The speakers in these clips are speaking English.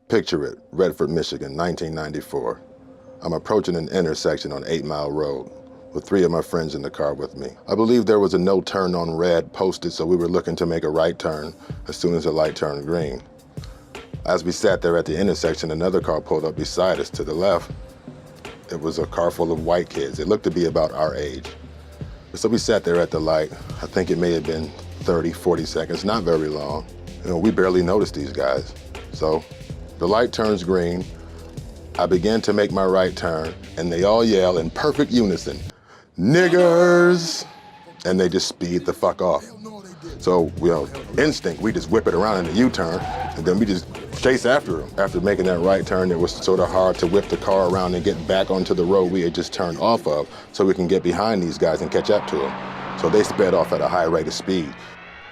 Picture it, Redford, Michigan, 1994. I'm approaching an intersection on 8 Mile Road with 3 of my friends in the car with me. I believe there was a no turn on red posted, so we were looking to make a right turn as soon as the light turned green. As we sat there at the intersection, another car pulled up beside us to the left. It was a car full of white kids. It looked to be about our age. So we sat there at the light. I think it may have been 30, 40 seconds, not very long. We barely noticed these guys. So the light turns green. I began to make my right turn, and they all yell in perfect unison, "Niggers!" And they just speed the fuck off. So, instinct, we just whip it around in the U-turn, and then we just chase after them. After making that right turn, it was sort of hard to whip the car around and get back onto the road we had just turned off of so we can get behind these guys and catch up to them. So they sped off at a high rate of speed.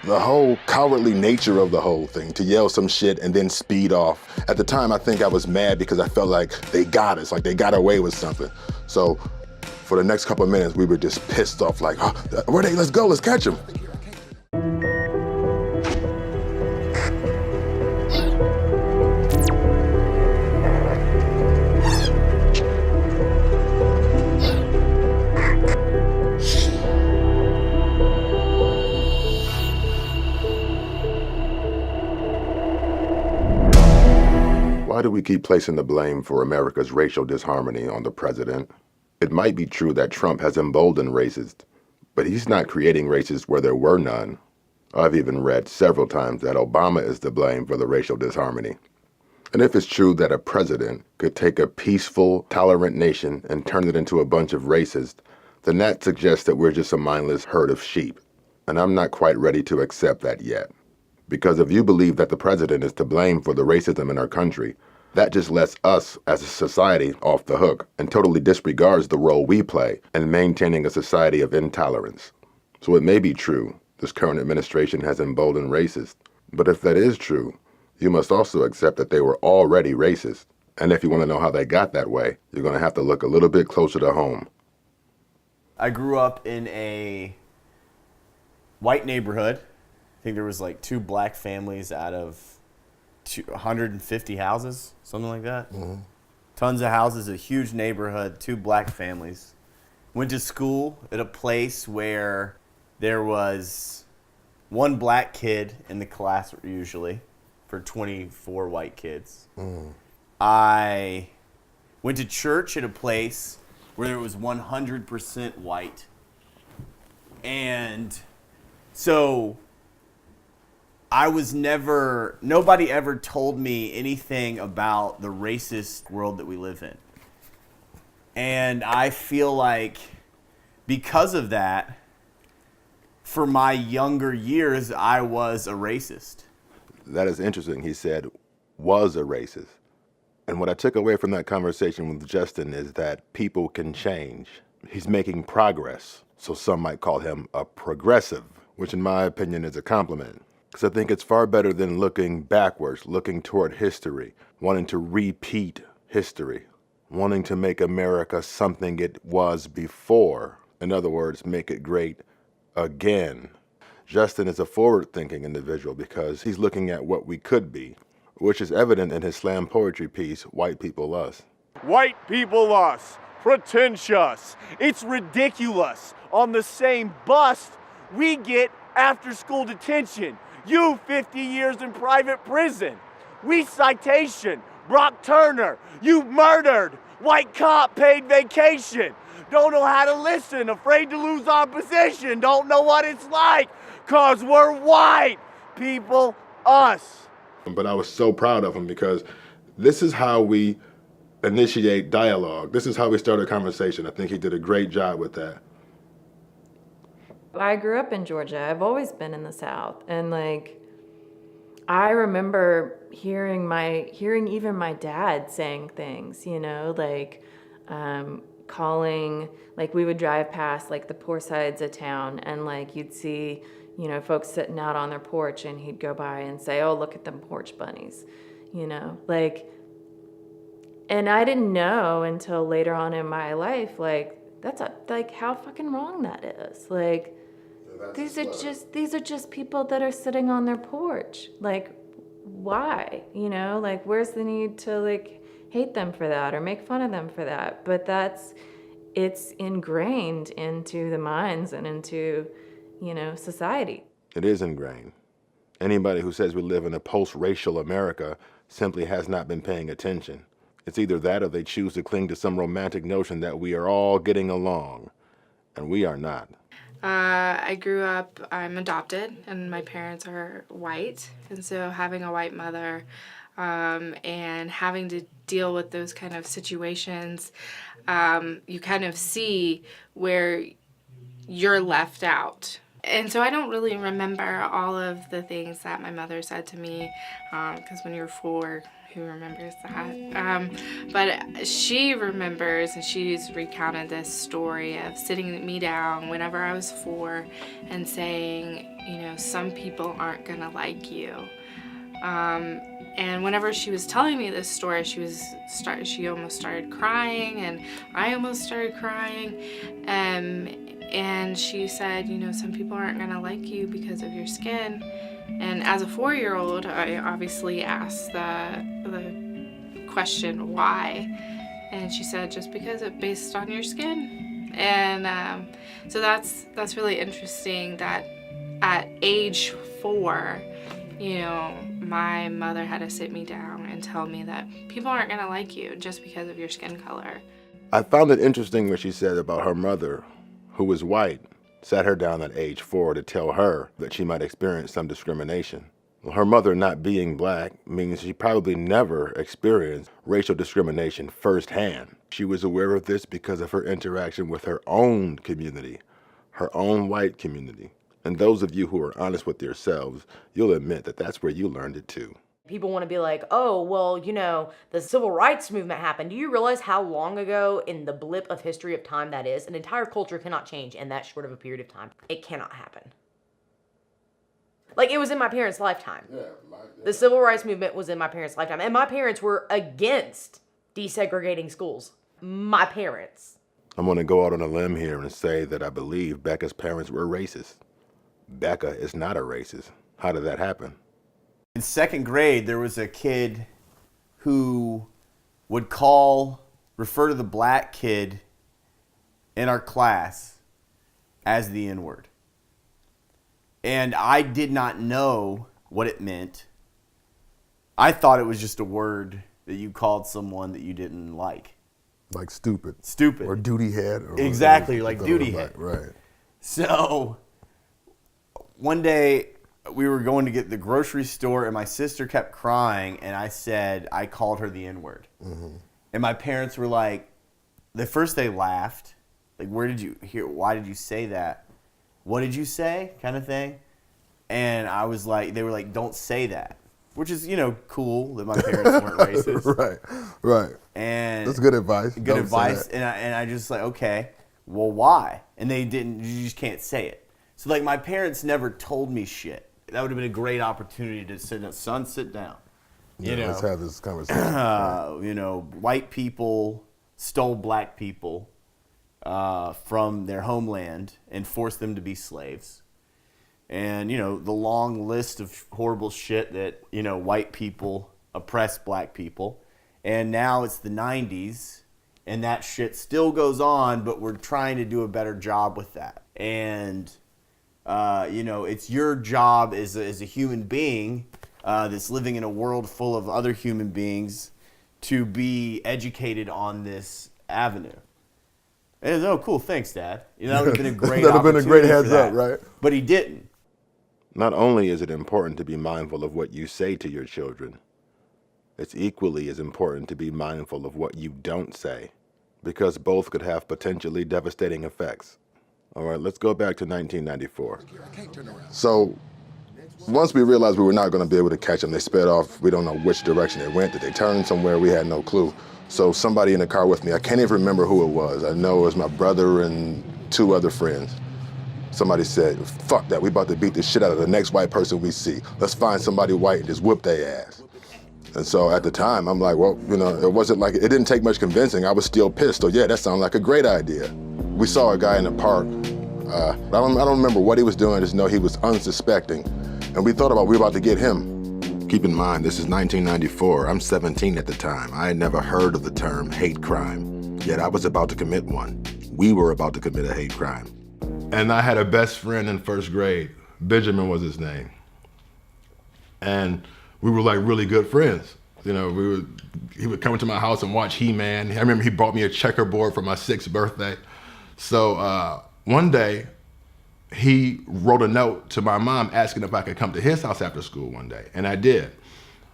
The whole cowardly nature of the whole thing, to yell some shit and then speed off. At the time, I think I was mad because I felt like they got us, like they got away with something. So for the next couple of minutes, we were just pissed off, like, oh, where they? Let's go, let's catch them. Why do we keep placing the blame for America's racial disharmony on the president? It might be true that Trump has emboldened racists, but he's not creating racists where there were none. I've even read several times that Obama is to blame for the racial disharmony. And if it's true that a president could take a peaceful, tolerant nation and turn it into a bunch of racists, then that suggests that we're just a mindless herd of sheep. And I'm not quite ready to accept that yet. Because if you believe that the president is to blame for the racism in our country, that just lets us as a society off the hook and totally disregards the role we play in maintaining a society of intolerance. So it may be true this current administration has emboldened racists, but if that is true, you must also accept that they were already racist. And if you want to know how they got that way, you're going to have to look a little bit closer to home. I grew up in a white neighborhood. I think there was like 2 black families out of 150 houses, something like that. Mm-hmm. Tons of houses, a huge neighborhood, 2 black families. Went to school at a place where there was 1 black kid in the class usually for 24 white kids. Mm. I went to church at a place where there was 100% white. And so nobody ever told me anything about the racist world that we live in. And I feel like because of that, for my younger years, I was a racist. That is interesting. He said, was a racist. And what I took away from that conversation with Justin is that people can change. He's making progress. So some might call him a progressive, which in my opinion is a compliment. Because I think it's far better than looking backwards, looking toward history, wanting to repeat history, wanting to make America something it was before. In other words, make it great again. Justin is a forward-thinking individual because he's looking at what we could be, which is evident in his slam poetry piece, White People Us. White people us, pretentious, it's ridiculous. On the same bus, we get after-school detention. You 50 years in private prison. We citation. Brock Turner, you murdered. White cop paid vacation. Don't know how to listen, afraid to lose our position. Don't know what it's like, cause we're white. People, us. But I was so proud of him because this is how we initiate dialogue. This is how we start a conversation. I think he did a great job with that. I grew up in Georgia. I've always been in the South. And I remember hearing even my dad saying things, calling, we would drive past the poor sides of town and you'd see, folks sitting out on their porch and he'd go by and say, oh, look at them porch bunnies, and I didn't know until later on in my life, that's how fucking wrong that is. These are just people that are sitting on their porch. why? You know, like, where's the need to, like, hate them for that or make fun of them for that? But it's ingrained into the minds and into, you know, society. It is ingrained. Anybody who says we live in a post-racial America simply has not been paying attention. It's either that or they choose to cling to some romantic notion that we are all getting along, and we are not. I grew up, I'm adopted, and my parents are white, and so having a white mother and having to deal with those kind of situations, you kind of see where you're left out. And so I don't really remember all of the things that my mother said to me, because when you're 4, who remembers that? But she remembers, and she's recounted this story of sitting me down whenever I was 4 and saying, you know, some people aren't gonna like you. And whenever she was telling me this story, she almost started crying, and I almost started crying. And she said, you know, some people aren't gonna like you because of your skin. And as a 4-year-old, I obviously asked the question, why? And she said, just because it's based on your skin. And so that's really interesting that at age 4, you know, my mother had to sit me down and tell me that people aren't gonna like you just because of your skin color. I found it interesting what she said about her mother, who was white, sat her down at age 4 to tell her that she might experience some discrimination. Well, her mother not being black means she probably never experienced racial discrimination firsthand. She was aware of this because of her interaction with her own community, her own white community. And those of you who are honest with yourselves, you'll admit that that's where you learned it too. People want to be like, oh, well, you know, the civil rights movement happened. Do you realize how long ago in the blip of history of time that is? An entire culture cannot change in that short of a period of time. It cannot happen. Like, it was in my parents' lifetime. The civil rights movement was in my parents' lifetime. And my parents were against desegregating schools. My parents. I'm going to go out on a limb here and say that I believe Becca's parents were racist. Becca is not a racist. How did that happen? In 2nd grade, there was a kid who would refer to the black kid in our class as the N-word. And I did not know what it meant. I thought it was just a word that you called someone that you didn't like. Like stupid. Stupid. Or duty head. Or exactly, like duty head. Right. So one day we were going to get the grocery store and my sister kept crying and I called her the N-word. Mm-hmm. And my parents were like, they laughed. Like, why did you say that? What did you say? Kind of thing. And I was like, they were like, don't say that. Which is, you know, cool that my parents weren't racist. Right. And that's good advice. Good advice. And I just like, okay, well, why? And they didn't, you just can't say it. So like my parents never told me shit. That would have been a great opportunity to sit down. You know, let's have this conversation. You know, white people stole black people from their homeland and forced them to be slaves. And, you know, the long list of horrible shit that, you know, white people oppressed black people. And now it's the 90s and that shit still goes on, but we're trying to do a better job with that. And, you know, it's your job as a human being that's living in a world full of other human beings to be educated on this avenue. And oh, cool, thanks, Dad. You know, that would have been a great that would have been a great heads up, right? But he didn't. Not only is it important to be mindful of what you say to your children, it's equally as important to be mindful of what you don't say, because both could have potentially devastating effects. All right, let's go back to 1994. So once we realized we were not going to be able to catch them, they sped off. We don't know which direction they went. Did they turn somewhere? We had no clue. So somebody in the car with me, I can't even remember who it was. I know it was my brother and 2 other friends. Somebody said, fuck that, we about to beat the shit out of the next white person we see. Let's find somebody white and just whoop their ass. And so at the time, I'm like, well, you know, it wasn't like, it didn't take much convincing. I was still pissed. So yeah, that sounded like a great idea. We saw a guy in the park. I don't remember what he was doing, just know he was unsuspecting. And we thought we were about to get him. Keep in mind, this is 1994. I'm 17 at the time. I had never heard of the term hate crime, yet I was about to commit one. We were about to commit a hate crime. And I had a best friend in first grade. Benjamin was his name. And we were like really good friends. You know, he would come to my house and watch He-Man. I remember he bought me a checkerboard for my 6th birthday. So one day, he wrote a note to my mom asking if I could come to his house after school one day, and I did.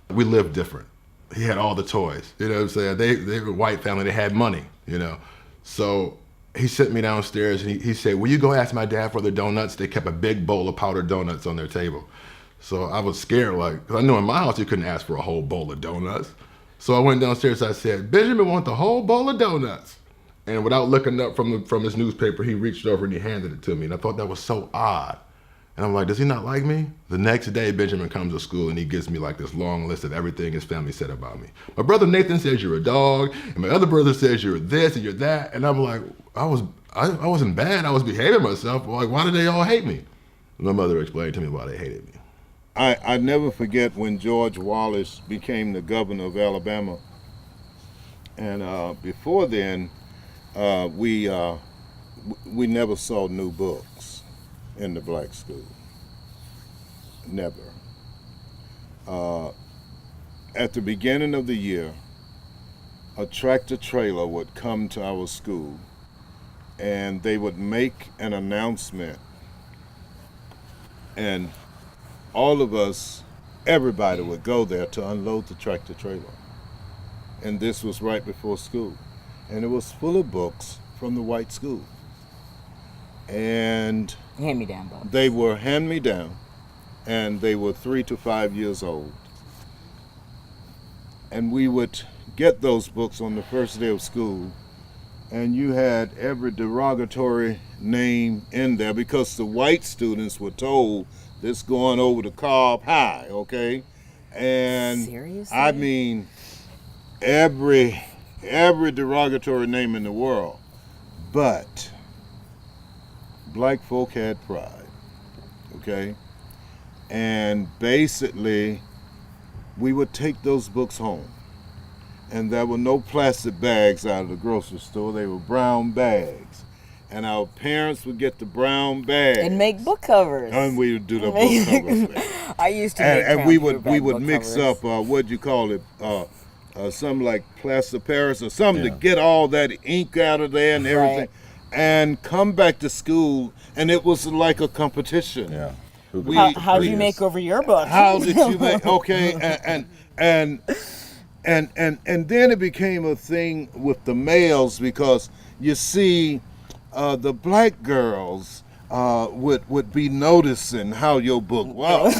We lived different. He had all the toys, you know what I'm saying? They were a white family, they had money, you know. So he sent me downstairs and he said, will you go ask my dad for the donuts? They kept a big bowl of powdered donuts on their table. So I was scared, like, cause I knew in my house you couldn't ask for a whole bowl of donuts. So I went downstairs, I said, Benjamin wants the whole bowl of donuts. And without looking up from his newspaper, he reached over and he handed it to me. And I thought that was so odd. And I'm like, does he not like me? The next day, Benjamin comes to school and he gives me like this long list of everything his family said about me. My brother Nathan says you're a dog, and my other brother says you're this and you're that. And I'm like, I wasn't bad, I was behaving myself. Like, why did they all hate me? My mother explained to me why they hated me. I never forget when George Wallace became the governor of Alabama. And before then, we never saw new books in the black school. Never. At the beginning of the year, a tractor trailer would come to our school and they would make an announcement, and all of us, everybody would go there to unload the tractor trailer. And this was right before school. And it was full of books from the white school. And Hand-me-down books. they were hand-me-down, and they were 3 to 5 years old. And we would get those books on the first day of school, and you had every derogatory name in there because the white students were told this going over to Cobb High, okay? And Seriously? I mean, every derogatory name in the world. But black folk had pride, okay? And basically, we would take those books home. And there were no plastic bags out of the grocery store. They were brown bags. And our parents would get the brown bags. And make book covers. And we would do the book covers. I used to make and we would book mix covers. up, what'd you call it? Something like plaster Paris or something to get all that ink out of there and everything. Right. And come back to school, and it was like a competition. Yeah. How did you make over your book? How did you make? Okay, and then it became a thing with the males because you see, the black girls would be noticing how your book was.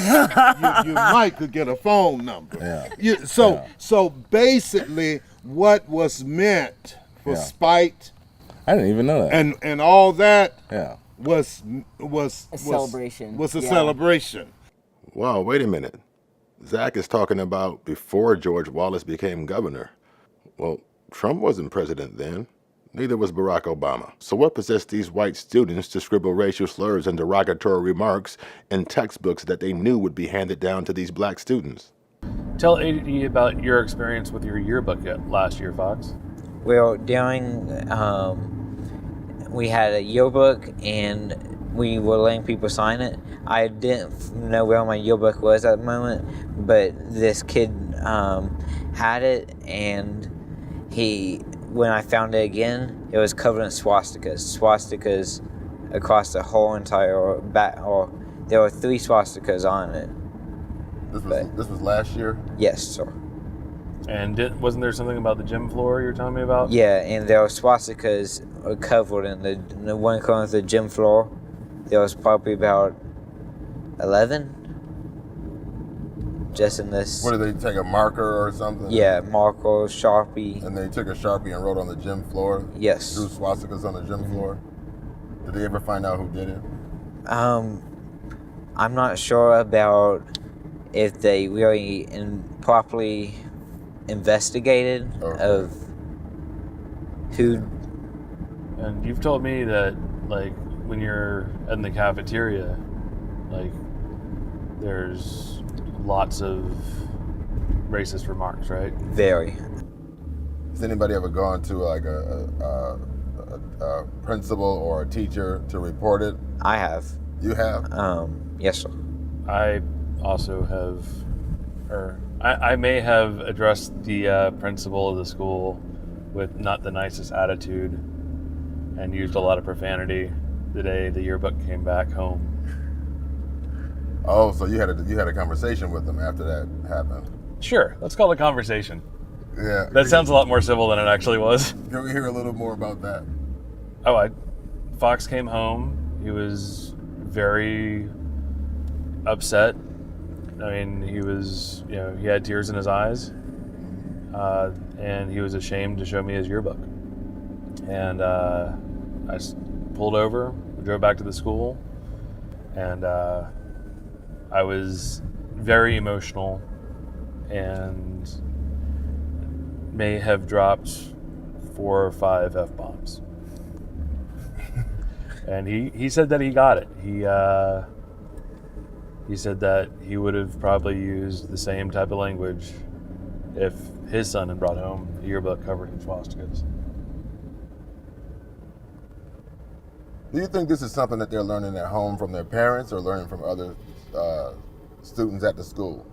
you might could get a phone number. Yeah. So basically, what was meant for spite, I didn't even know that. and all that Yeah. was A celebration. Was a Yeah. celebration. Wow, wait a minute. Zach is talking about before George Wallace became governor. Well, Trump wasn't president then. Neither was Barack Obama. So what possessed these white students to scribble racial slurs and derogatory remarks in textbooks that they knew would be handed down to these black students? Tell AD about your experience with your yearbook last year, Fox. Well, we had a yearbook and we were letting people sign it. I didn't know where my yearbook was at the moment, but this kid had it, and when I found it again, it was covered in swastikas across the whole entire back, or there were 3 swastikas on it. This was last year? Yes, sir. And wasn't there something about the gym floor you were telling me about? Yeah, and there were swastikas covered in the one corner of the gym floor. There was probably about 11. Just in this. What, did they take a marker or something? Yeah, marker, Sharpie. And they took a Sharpie and wrote on the gym floor? Yes. Drew swastikas on the gym floor? Did they ever find out who did it? I'm not sure about if they really properly investigated of who. And you've told me that, like, when you're in the cafeteria, like, there's lots of racist remarks, right? Very. Has anybody ever gone to like a principal or a teacher to report it? I have. You have? Yes, sir. I also have, or I may have addressed the principal of the school with not the nicest attitude and used a lot of profanity the day the yearbook came back home. Oh, so you had a conversation with them after that happened? Sure, let's call it a conversation. Yeah. That sounds a lot more civil than it actually was. Can we hear a little more about that? Fox came home. He was very upset. I mean, he was, he had tears in his eyes, and he was ashamed to show me his yearbook. And I pulled over, drove back to the school, and I was very emotional and may have dropped 4 or 5 F-bombs. And he said that he got it. He said that he would have probably used the same type of language if his son had brought home a yearbook covered in swastikas. Do you think this is something that they're learning at home from their parents or learning from other students at the school?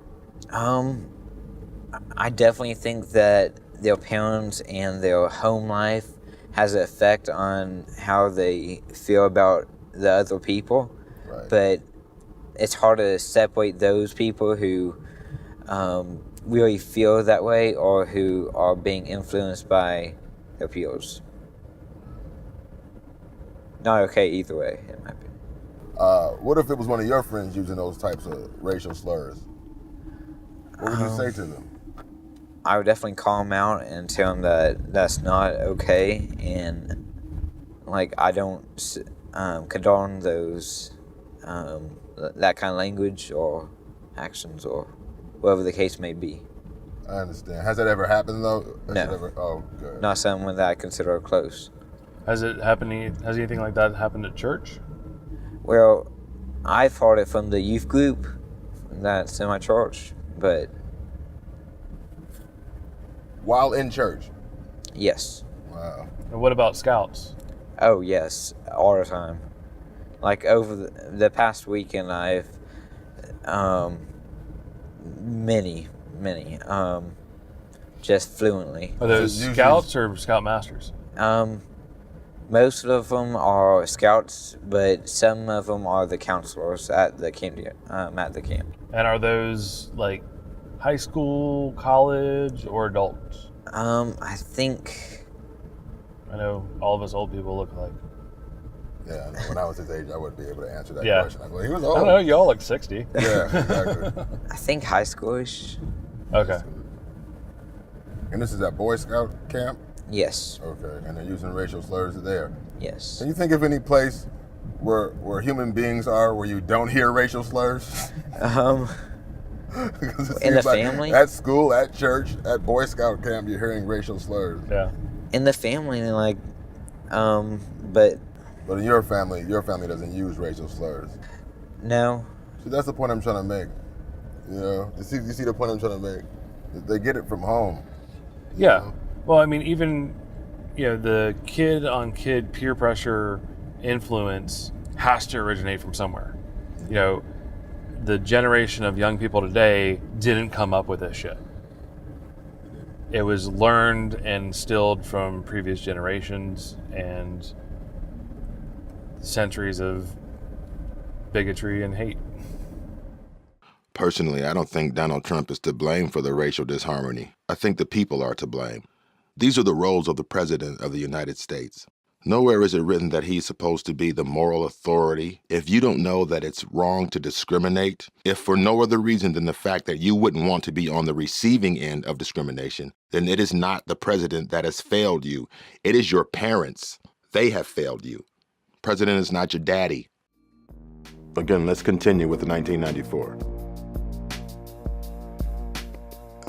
I definitely think that their parents and their home life has an effect on how they feel about the other people. Right. But it's hard to separate those people who really feel that way or who are being influenced by their peers. Not okay either way, in my opinion. What if it was one of your friends using those types of racial slurs? What would you say to them? I would definitely call them out and tell them that that's not okay, and I don't condone those that kind of language or actions or whatever the case may be. I understand. Has that ever happened though? No. Oh, good. Not someone that I consider close. Has anything like that happened at church? Well, I've heard it from the youth group that's in my church, but... While in church? Yes. Wow. And what about scouts? Oh, yes, all the time. Over the past weekend, I've... many, just fluently. Are those scouts or scout masters? Most of them are scouts, but some of them are the counselors at the camp. And are those high school, college, or adults? I think. I know all of us old people look like. Yeah, when I was his age, I wouldn't be able to answer that Yeah. question. He was old. I don't know, y'all look 60. Yeah, exactly. I think high schoolish. Okay. And this is at Boy Scout camp? Yes. Okay, and they're using racial slurs there. Yes. Can you think of any place where human beings are where you don't hear racial slurs? In the family? At school, at church, at Boy Scout camp, you're hearing racial slurs. Yeah. In the family, but... But in your family doesn't use racial slurs. No. See, that's the point I'm trying to make. You see the point I'm trying to make? They get it from home. Yeah. know? Well, I mean, even, the kid-on-kid peer pressure influence has to originate from somewhere. The generation of young people today didn't come up with this shit. It was learned and instilled from previous generations and centuries of bigotry and hate. Personally, I don't think Donald Trump is to blame for the racial disharmony. I think the people are to blame. These are the roles of the President of the United States. Nowhere is it written that he's supposed to be the moral authority. If you don't know that it's wrong to discriminate, if for no other reason than the fact that you wouldn't want to be on the receiving end of discrimination, then it is not the president that has failed you. It is your parents. They have failed you. President is not your daddy. Again, let's continue with the 1994.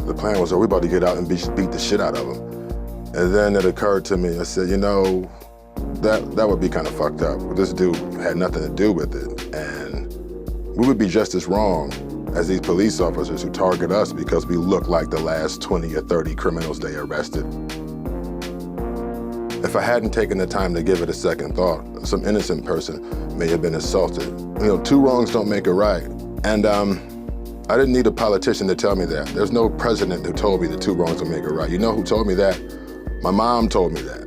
The plan was that we're about to get out and beat the shit out of him. And then it occurred to me, I said, that would be kind of fucked up. This dude had nothing to do with it. And we would be just as wrong as these police officers who target us because we look like the last 20 or 30 criminals they arrested. If I hadn't taken the time to give it a second thought, some innocent person may have been assaulted. You know, two wrongs don't make a right. And I didn't need a politician to tell me that. There's no president who told me that two wrongs don't make a right. You know who told me that? My mom told me that.